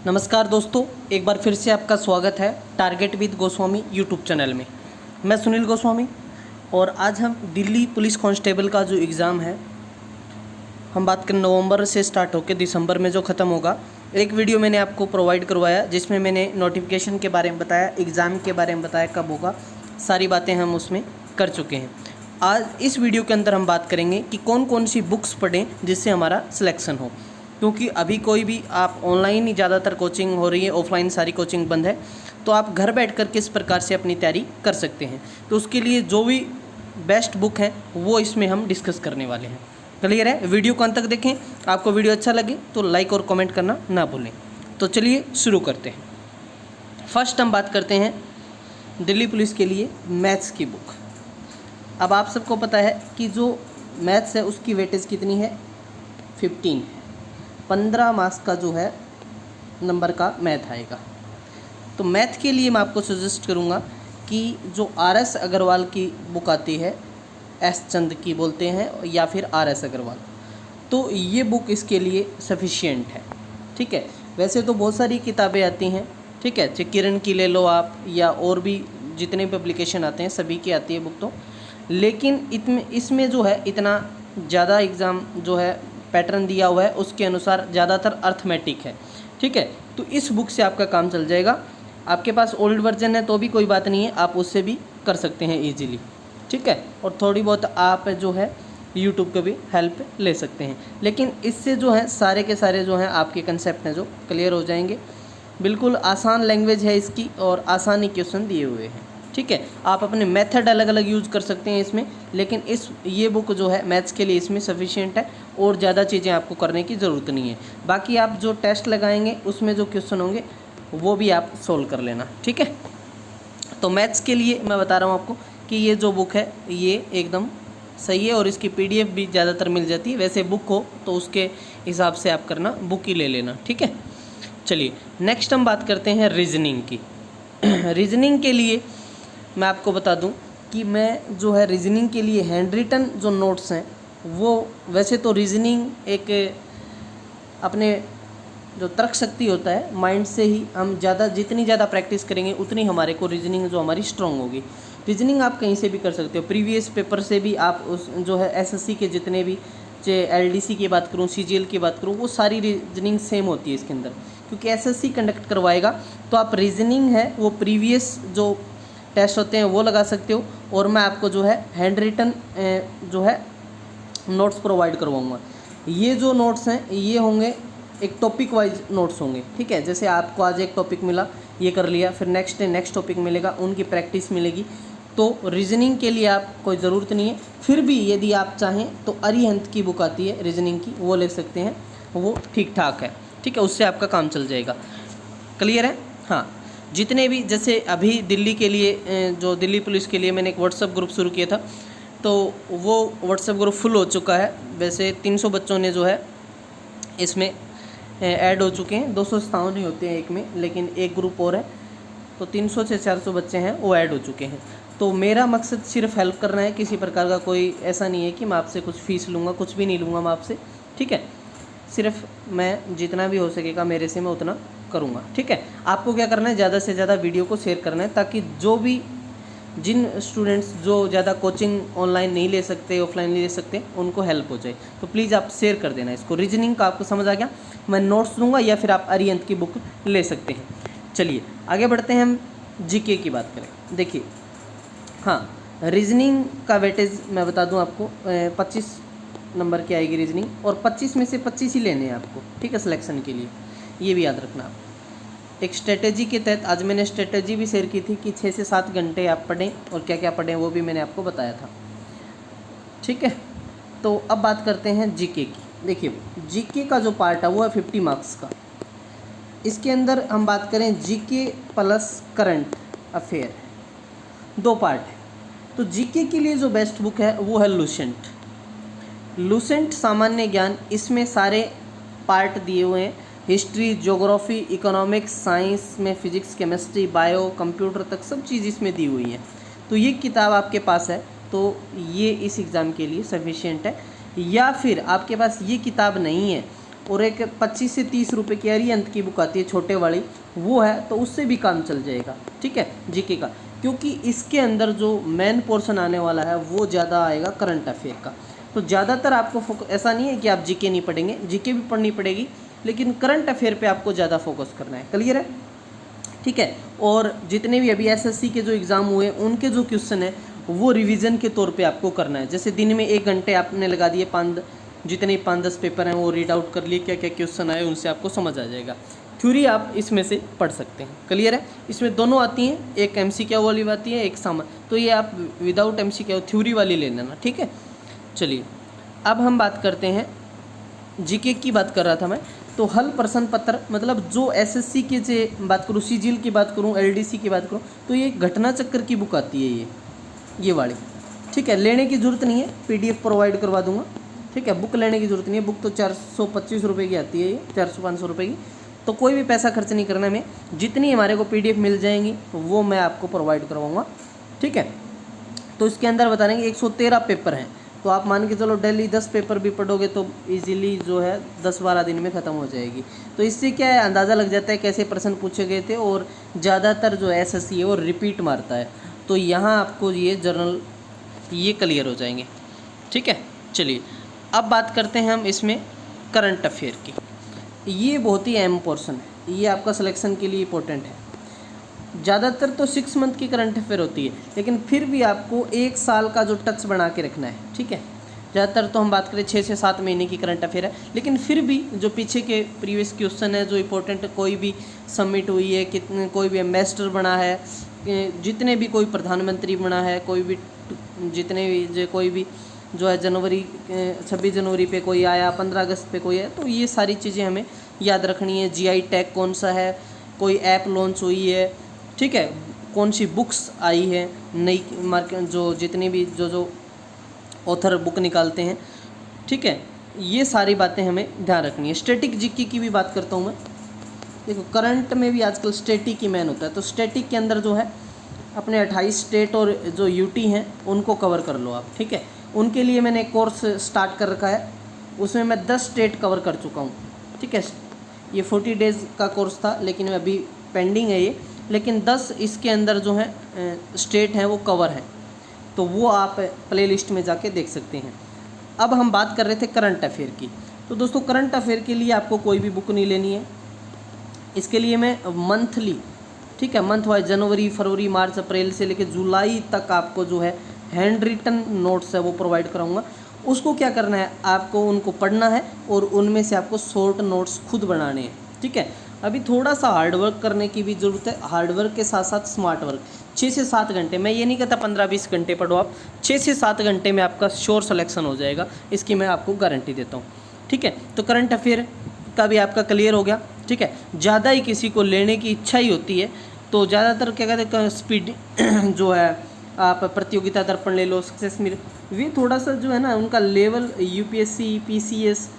नमस्कार दोस्तों, एक बार फिर से आपका स्वागत है target with Goswami YouTube channel में। मैं सुनील गोस्वामी और आज हम दिल्ली पुलिस कांस्टेबल का जो एग्ज़ाम है, हम बात करें नवंबर से स्टार्ट होकर दिसंबर में जो ख़त्म होगा। एक वीडियो मैंने आपको प्रोवाइड करवाया जिसमें मैंने नोटिफिकेशन के बारे में बताया, एग्ज़ाम के बारे में बताया कब होगा, सारी बातें हम उसमें कर चुके हैं। आज इस वीडियो के अंदर हम बात करेंगे कि कौन कौन सी बुक्स पढ़ें जिससे हमारा सिलेक्शन हो, क्योंकि अभी कोई भी आप ऑनलाइन ही ज़्यादातर कोचिंग हो रही है, ऑफलाइन सारी कोचिंग बंद है। तो आप घर बैठकर किस प्रकार से अपनी तैयारी कर सकते हैं, तो उसके लिए जो भी बेस्ट बुक है वो इसमें हम डिस्कस करने वाले हैं। क्लियर है? वीडियो को अंत तक देखें। आपको वीडियो अच्छा लगे तो लाइक और कमेंट करना ना भूलें। तो चलिए शुरू करते हैं। फर्स्ट हम बात करते हैं दिल्ली पुलिस के लिए मैथ्स की बुक। अब आप सबको पता है कि जो मैथ्स है उसकी वेटेज कितनी है, 15 है। 15 मार्क्स का जो है नंबर का मैथ आएगा। तो मैथ के लिए मैं आपको सजेस्ट करूँगा कि जो RS अग्रवाल की बुक आती है, एस चंद की बोलते हैं या फिर RS अग्रवाल, तो ये बुक इसके लिए सफिशिएंट है। ठीक है, वैसे तो बहुत सारी किताबें आती हैं, ठीक है, चाहे किरण की ले लो आप या और भी जितने पब्लिकेशन आते हैं सभी की आती है बुक, तो लेकिन इसमें जो है इतना ज़्यादा एग्ज़ाम जो है पैटर्न दिया हुआ है उसके अनुसार ज़्यादातर अर्थमेटिक है। ठीक है, तो इस बुक से आपका काम चल जाएगा। आपके पास ओल्ड वर्जन है तो भी कोई बात नहीं है, आप उससे भी कर सकते हैं ईजिली। ठीक है, और थोड़ी बहुत आप जो है यूट्यूब का भी हेल्प ले सकते हैं, लेकिन इससे जो है सारे के सारे जो हैं आपके कंसेप्ट हैं जो क्लियर हो जाएंगे। बिल्कुल आसान लैंग्वेज है इसकी और आसानी क्वेश्चन दिए हुए हैं। ठीक है, आप अपने मेथड अलग अलग यूज़ कर सकते हैं इसमें, लेकिन ये बुक जो है मैथ्स के लिए इसमें सफिशिएंट है और ज़्यादा चीज़ें आपको करने की ज़रूरत नहीं है। बाकी आप जो टेस्ट लगाएंगे उसमें जो क्वेश्चन होंगे वो भी आप सोल्व कर लेना। ठीक है, तो मैथ्स के लिए मैं बता रहा हूँ आपको कि ये जो बुक है ये एकदम सही है और इसकी PDF भी ज़्यादातर मिल जाती है। वैसे बुक हो तो उसके हिसाब से आप करना, बुक ही ले लेना। ठीक है, चलिए नेक्स्ट हम बात करते हैं रीजनिंग की। रीजनिंग के लिए मैं आपको बता दूं कि मैं जो है रीजनिंग के लिए हैंड रिटन जो नोट्स हैं वो, वैसे तो रीजनिंग एक अपने जो तर्क शक्ति होता है माइंड से ही हम जितनी ज़्यादा प्रैक्टिस करेंगे उतनी हमारे को रीजनिंग जो हमारी स्ट्रांग होगी। रीजनिंग आप कहीं से भी कर सकते हो, प्रीवियस पेपर से भी आप उस जो है SSC के जितने भी, चाहे LDC की बात करूँ, CGL की बात करूँ, वो सारी रीजनिंग सेम होती है इसके अंदर, क्योंकि SSC कंडक्ट करवाएगा। तो आप रीजनिंग है वो प्रीवियस जो टेस्ट होते हैं वो लगा सकते हो, और मैं आपको जो है हैंड रिटन जो है नोट्स प्रोवाइड करवाऊँगा। ये जो नोट्स हैं ये होंगे एक टॉपिक वाइज नोट्स होंगे। ठीक है, जैसे आपको आज एक टॉपिक मिला, ये कर लिया, फिर नेक्स्ट डे नेक्स्ट टॉपिक मिलेगा, उनकी प्रैक्टिस मिलेगी। तो रीजनिंग के लिए आप कोई ज़रूरत नहीं है। फिर भी यदि आप चाहें तो अरिहंत की बुक आती है रीजनिंग की, वो ले सकते हैं, वो ठीक ठाक है। ठीक है, उससे आपका काम चल जाएगा। क्लियर है? हाँ, जितने भी, जैसे अभी दिल्ली के लिए जो दिल्ली पुलिस के लिए मैंने एक व्हाट्सएप ग्रुप शुरू किया था, तो वो व्हाट्सएप ग्रुप फुल हो चुका है। वैसे 300 बच्चों ने जो है इसमें ऐड हो चुके हैं। 257 ही होते हैं एक में, लेकिन एक ग्रुप और है, तो 300 से 400 बच्चे हैं वो ऐड हो चुके हैं। तो मेरा मकसद सिर्फ हेल्प करना है, किसी प्रकार का कोई ऐसा नहीं है कि मैं आपसे कुछ फ़ीस लूँगा, कुछ भी नहीं लूँगा मैं आपसे। ठीक है, सिर्फ मैं जितना भी हो सकेगा मेरे से मैं उतना करूँगा। ठीक है, आपको क्या करना है, ज़्यादा से ज़्यादा वीडियो को शेयर करना है, ताकि जिन स्टूडेंट्स जो ज़्यादा कोचिंग ऑनलाइन नहीं ले सकते, ऑफलाइन नहीं ले सकते, उनको हेल्प हो जाए। तो प्लीज़ आप शेयर कर देना इसको। रीजनिंग का आपको समझ आ गया, मैं नोट्स दूंगा या फिर आप अरिहंत की बुक ले सकते हैं। चलिए आगे बढ़ते हैं, हम GK की बात करें। देखिए, हाँ, रीजनिंग का वेटेज मैं बता दूं आपको, 25 नंबर की आएगी रीजनिंग, और 25 में से 25 ही लेने हैं आपको। ठीक है, सिलेक्शन के लिए ये भी याद रखना आप। एक स्ट्रेटेजी के तहत आज मैंने स्ट्रेटेजी भी शेयर की थी कि 6 से 7 घंटे आप पढ़ें, और क्या क्या पढ़ें वो भी मैंने आपको बताया था। ठीक है, तो अब बात करते हैं GK की। देखिए, GK का जो पार्ट है वो है 50 मार्क्स का। इसके अंदर हम बात करें GK plus current affair, 2 part है। तो GK के लिए जो बेस्ट बुक है वो है लूसेंट सामान्य ज्ञान। इसमें सारे पार्ट दिए हुए हैं, हिस्ट्री, ज्योग्राफी, इकोनॉमिक्स, साइंस में फिजिक्स, केमिस्ट्री, बायो, कंप्यूटर तक सब चीज़ इसमें दी हुई है। तो ये किताब आपके पास है तो ये इस एग्ज़ाम के लिए सफिशिएंट है। या फिर आपके पास ये किताब नहीं है और एक 25 से 30 रुपए की अरिहंत की बुक आती है छोटे वाली, वो है, तो उससे भी काम चल जाएगा, ठीक है, जीके का। क्योंकि इसके अंदर जो मेन पोर्शन आने वाला है वो ज़्यादा आएगा करंट अफेयर का। तो ज़्यादातर आपको ऐसा नहीं है कि आप जीके नहीं पढ़ेंगे, जीके भी पढ़नी पड़ेगी, लेकिन करंट अफेयर पे आपको ज़्यादा फोकस करना है। क्लियर है, ठीक है। और जितने भी अभी एसएससी के जो एग्ज़ाम हुए उनके जो क्वेश्चन है वो रिवीजन के तौर पे आपको करना है। जैसे दिन में 1 घंटे आपने लगा दिए, जितने 5-10 पेपर हैं वो रीड आउट कर लिए, क्या क्या क्वेश्चन आए उनसे आपको समझ आ जाएगा। थ्योरी आप इसमें से पढ़ सकते हैं। क्लियर है, इसमें दोनों आती हैं, एक एमसीक्यू वाली आती है, एक सामान, तो ये आप विदाउट एमसीक्यू थ्योरी वाली ले लेना, ठीक है। चलिए अब हम बात करते हैं जीके की, बात कर रहा था मैं। तो हल प्रश्न पत्र, मतलब जो एसएससी के जे बात करूँ, सीजीएल की बात करूँ, एलडीसी की बात करूँ, तो ये घटना चक्कर की बुक आती है, ये वाली, ठीक है। लेने की ज़रूरत नहीं है, पीडीएफ प्रोवाइड करवा दूंगा, ठीक है। बुक लेने की ज़रूरत नहीं है, बुक तो 425 रुपये की आती है, ये 400-500 रुपये की, तो कोई भी पैसा खर्च नहीं करना है। मैं जितनी हमारे को पीडीएफ मिल जाएंगी वो मैं आपको प्रोवाइड करवाऊँगा, ठीक है। तो इसके अंदर बता देंगे 113 पेपर हैं, तो आप मान के चलो डेली 10 पेपर भी पढ़ोगे तो इजीली जो है 10-12 दिन में ख़त्म हो जाएगी। तो इससे क्या है, अंदाज़ा लग जाता है कैसे प्रश्न पूछे गए थे, और ज़्यादातर जो एसएससी है वो रिपीट मारता है। तो यहाँ आपको ये जर्नल ये क्लियर हो जाएंगे, ठीक है। चलिए अब बात करते हैं हम इसमें करंट अफेयर की। ये बहुत ही अहम पोर्शन है, ये आपका सिलेक्शन के लिए इंपॉर्टेंट है। ज़्यादातर तो 6 मंथ की करंट अफेयर होती है, लेकिन फिर भी आपको 1 साल का जो टच बना के रखना है, ठीक है। ज़्यादातर तो हम बात करें 6 से 7 महीने की करंट अफेयर है, लेकिन फिर भी जो पीछे के प्रीवियस क्वेश्चन है जो इंपॉर्टेंट, कोई भी सबमिट हुई है, कितने कोई भी एम्बेसडर बना है, जितने भी कोई प्रधानमंत्री बना है, कोई भी जितने भी जो कोई भी जो है 26 जनवरी पे कोई आया, 15 अगस्त पे कोई है, तो ये सारी चीज़ें हमें याद रखनी है। जीआई टैग कौन सा है, कोई ऐप लॉन्च हुई है, ठीक है, कौन सी बुक्स आई है नई मार्केट, जो जितनी भी जो ऑथर बुक निकालते हैं, ठीक है, ये सारी बातें हमें ध्यान रखनी है। स्टैटिक जीके की भी बात करता हूँ मैं। देखो करंट में भी आजकल स्टैटिक ही मैन होता है, तो स्टैटिक के अंदर जो है अपने 28 स्टेट और जो यूटी हैं उनको कवर कर लो आप, ठीक है। उनके लिए मैंने एक कोर्स स्टार्ट कर रखा है, उसमें मैं 10 स्टेट कवर कर चुका हूँ, ठीक है। ये 40 डेज़ का कोर्स था, लेकिन अभी पेंडिंग है ये, लेकिन 10 इसके अंदर जो है स्टेट हैं वो कवर है, तो वो आप प्लेलिस्ट में जाके देख सकते हैं। अब हम बात कर रहे थे करंट अफेयर की। तो दोस्तों करंट अफेयर के लिए आपको कोई भी बुक नहीं लेनी है, इसके लिए मैं मंथली, ठीक है, मंथ वाइज जनवरी, फरवरी, मार्च, अप्रैल से लेकर जुलाई तक आपको जो है हैंड रिटन नोट्स है वो प्रोवाइड कराऊंगा। उसको क्या करना है, आपको उनको पढ़ना है और उनमें से आपको शॉर्ट नोट्स खुद बनाने हैं, ठीक है। अभी थोड़ा सा हार्डवर्क करने की भी ज़रूरत है, हार्डवर्क के साथ साथ स्मार्ट वर्क। 6 से 7 घंटे, मैं ये नहीं कहता 15-20 घंटे पढ़ो आप, 6 से 7 घंटे में आपका श्योर सिलेक्शन हो जाएगा, इसकी मैं आपको गारंटी देता हूँ, ठीक है। तो करंट अफेयर का भी आपका क्लियर हो गया, ठीक है। ज़्यादा ही किसी को लेने की इच्छा ही होती है तो ज़्यादातर क्या कहते हैं स्पीड जो है आप प्रतियोगिता दर्पण ले लो, सक्सेस मिल, वे थोड़ा सा जो है ना उनका लेवल यूपीएससी पीसीएस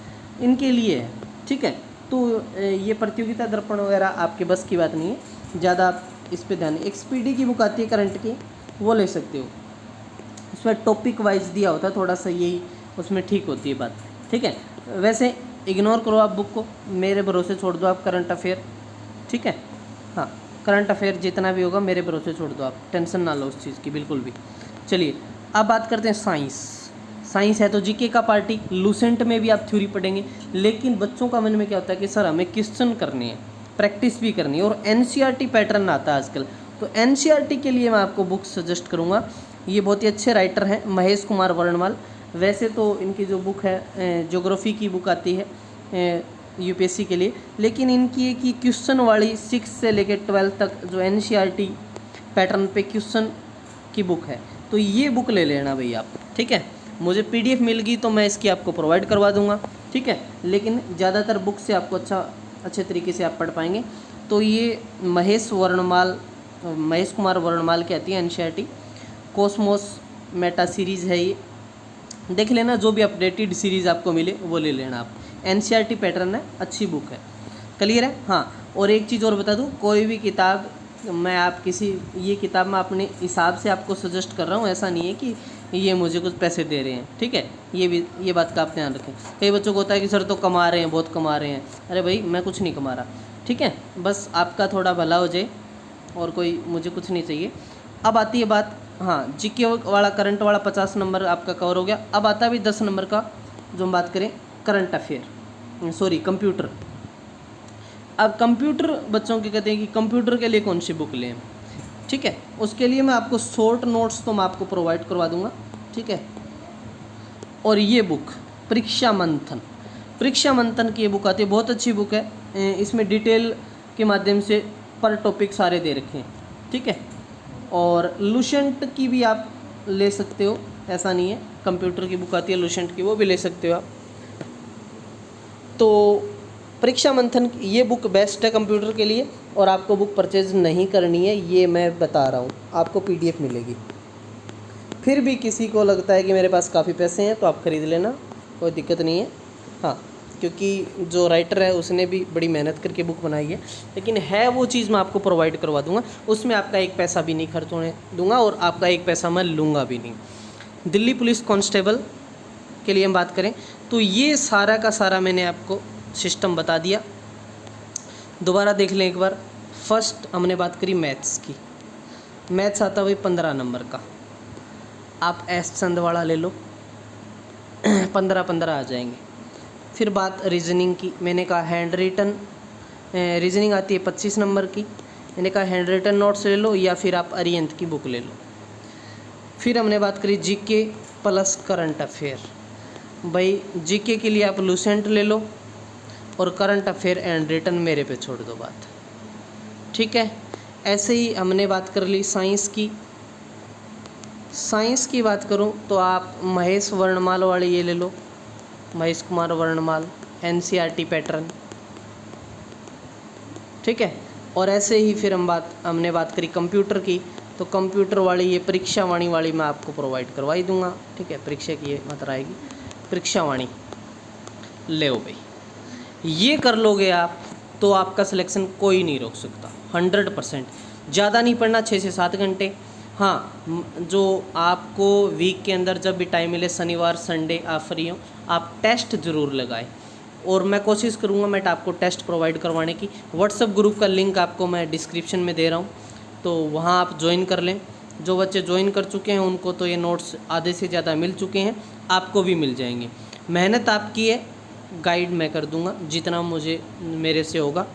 इनके लिए है, ठीक है। तो ये प्रतियोगिता दर्पण वगैरह आपके बस की बात नहीं है, ज़्यादा आप इस पे ध्यान। एक्सपीडी की बुक आती है करंट की, वो ले सकते हो, उसमें टॉपिक वाइज दिया होता है, थोड़ा सा यही उसमें ठीक होती है बात, ठीक है। वैसे इग्नोर करो आप बुक को, मेरे भरोसे छोड़ दो आप करंट अफेयर, ठीक है। हाँ, करंट अफेयर जितना भी होगा मेरे भरोसे छोड़ दो आप, टेंशन ना लो उस चीज़ की बिल्कुल भी। चलिए अब बात करते हैं साइंस है तो जीके का पार्टी, लूसेंट में भी आप थ्योरी पढ़ेंगे, लेकिन बच्चों का मन में क्या होता है कि सर हमें क्वेश्चन करने हैं, प्रैक्टिस भी करनी है, और एनसीईआरटी पैटर्न आता है आजकल, तो एनसीईआरटी के लिए मैं आपको बुक सजेस्ट करूँगा। ये बहुत ही अच्छे राइटर हैं, महेश कुमार वर्णमाल। वैसे तो इनकी जो बुक है ज्योग्राफी की बुक आती है यूपीएससी के लिए, लेकिन इनकी एक ही क्वेश्चन वाली 6 से लेकर 12 तक जो एनसीईआरटी पैटर्न पे क्वेश्चन की बुक है, तो ये बुक ले लेना भैया आप, ठीक है। मुझे पीडीएफ मिल गई तो मैं इसकी आपको प्रोवाइड करवा दूंगा, ठीक है, लेकिन ज़्यादातर बुक से आपको अच्छे तरीके से आप पढ़ पाएंगे। तो ये महेश कुमार वर्णमाल की आती है एनसीईआरटी, कॉस्मोस मेटा सीरीज़ है, ये देख लेना, जो भी अपडेटेड सीरीज़ आपको मिले वो ले लेना आप। एनसीईआरटी पैटर्न है, अच्छी बुक है, क्लियर है। हाँ, और एक चीज़ और बता दूँ, कोई भी किताब मैं आप ये किताब मैं अपने हिसाब से आपको सजेस्ट कर रहा हूँ, ऐसा नहीं है कि ये मुझे कुछ पैसे दे रहे हैं, ठीक है। ये बात का आप ध्यान रखें। कई बच्चों को होता है कि सर तो कमा रहे हैं, बहुत कमा रहे हैं। अरे भाई मैं कुछ नहीं कमा रहा, ठीक है, बस आपका थोड़ा भला हो जाए और कोई मुझे कुछ नहीं चाहिए। अब आती है बात, हाँ, जीके वाला करंट वाला 50 नंबर आपका कवर हो गया। अब आता है भी 10 नंबर का, जो हम बात करें करंट अफेयर, सॉरी कंप्यूटर। अब कंप्यूटर बच्चों के कहते हैं कि कंप्यूटर के लिए कौन सी बुक लें, ठीक है। उसके लिए मैं आपको शॉर्ट नोट्स तो मैं आपको प्रोवाइड करवा दूंगा, ठीक है। और ये बुक परीक्षा मंथन की ये बुक आती है, बहुत अच्छी बुक है। इसमें डिटेल के माध्यम से पर टॉपिक सारे दे रखे हैं, ठीक है। और लुसेंट की भी आप ले सकते हो, ऐसा नहीं है। कंप्यूटर की बुक आती है लुसेंट की, वो भी ले सकते हो आप। तो परीक्षा मंथन ये बुक बेस्ट है कंप्यूटर के लिए, और आपको बुक परचेज नहीं करनी है, ये मैं बता रहा हूँ, आपको PDF मिलेगी। फिर भी किसी को लगता है कि मेरे पास काफ़ी पैसे हैं तो आप ख़रीद लेना, कोई दिक्कत नहीं है। हाँ, क्योंकि जो राइटर है उसने भी बड़ी मेहनत करके बुक बनाई है, लेकिन है वो चीज़ मैं आपको प्रोवाइड करवा दूंगा, उसमें आपका एक पैसा भी नहीं खर्च होने दूंगा और आपका एक पैसा मैं लूँगा भी नहीं। दिल्ली पुलिस कांस्टेबल के लिए हम बात करें तो ये सारा का सारा मैंने आपको सिस्टम बता दिया। दोबारा देख लें एक बार। फर्स्ट हमने बात करी मैथ्स की। मैथ्स आता हुई 15 नंबर का, आप एस चंद वाला ले लो, 15 आ जाएंगे। फिर बात रीजनिंग की, मैंने कहा हैंड रिटन रीजनिंग आती है 25 नंबर की, मैंने कहा हैंड रिटन नोट्स ले लो या फिर आप अरिहंत की बुक ले लो। फिर हमने बात करी जीके प्लस करंट अफेयर। भाई जीके के लिए आप लुसेंट ले लो और करंट अफेयर एंड रिटन मेरे पे छोड़ दो बात, ठीक है। ऐसे ही हमने बात कर ली साइंस की। साइंस की बात करूं तो आप महेश वर्णमाल वाले ये ले लो, महेश कुमार वर्णमाल, NCERT पैटर्न, ठीक है। और ऐसे ही फिर हमने बात करी कंप्यूटर की, तो कंप्यूटर वाली ये परीक्षा वाणी वाली मैं आपको प्रोवाइड करवा ही दूंगा, ठीक है। परीक्षा की ये मात्रा आएगी, परीक्षा वाणी ले भाई, ये कर लोगे आप तो आपका सिलेक्शन कोई नहीं रोक सकता, 100%। ज़्यादा नहीं पढ़ना, 6 से 7 घंटे। हाँ, जो आपको वीक के अंदर जब भी टाइम मिले, शनिवार संडे आप फ्री हो, आप टेस्ट ज़रूर लगाएं। और मैं कोशिश करूँगा मैं आपको टेस्ट प्रोवाइड करवाने की। व्हाट्सएप ग्रुप का लिंक आपको मैं डिस्क्रिप्शन में दे रहा हूँ, तो वहाँ आप ज्वाइन कर लें। जो बच्चे ज्वाइन कर चुके हैं उनको तो ये नोट्स आधे से ज़्यादा मिल चुके हैं, आपको भी मिल जाएंगे। मेहनत आपकी है, गाइड मैं कर दूंगा जितना मुझे मेरे से होगा,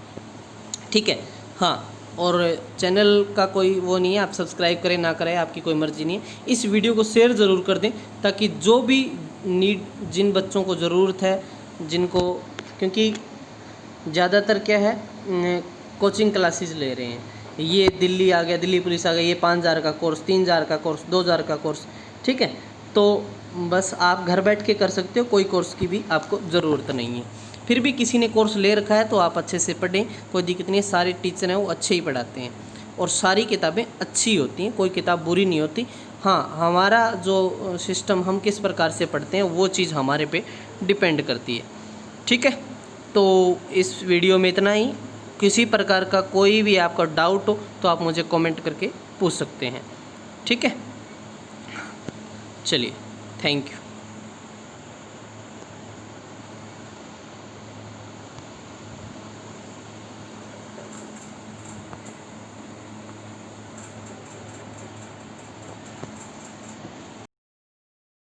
ठीक है। हाँ, और चैनल का कोई वो नहीं है, आप सब्सक्राइब करें ना करें आपकी कोई मर्ज़ी नहीं है। इस वीडियो को शेयर ज़रूर कर दें ताकि जो भी जिन बच्चों को ज़रूरत है, जिनको, क्योंकि ज़्यादातर क्या है कोचिंग क्लासेस ले रहे हैं, ये दिल्ली आ गया, दिल्ली पुलिस आ गया, ये 5000 का कोर्स, 3000 का कोर्स, 2000 का कोर्स, ठीक है। तो बस आप घर बैठ के कर सकते हो, कोई कोर्स की भी आपको ज़रूरत नहीं है। फिर भी किसी ने कोर्स ले रखा है तो आप अच्छे से पढ़ें, कोई दिक्कत नहीं है। सारे टीचर हैं वो अच्छे ही पढ़ाते हैं और सारी किताबें अच्छी होती हैं, कोई किताब बुरी नहीं होती। हाँ, हमारा जो सिस्टम हम किस प्रकार से पढ़ते हैं वो चीज़ हमारे पे डिपेंड करती है, ठीक है। तो इस वीडियो में इतना ही। किसी प्रकार का कोई भी आपका डाउट हो तो आप मुझे कमेंट करके पूछ सकते हैं, ठीक है। चलिए, थैंक यू।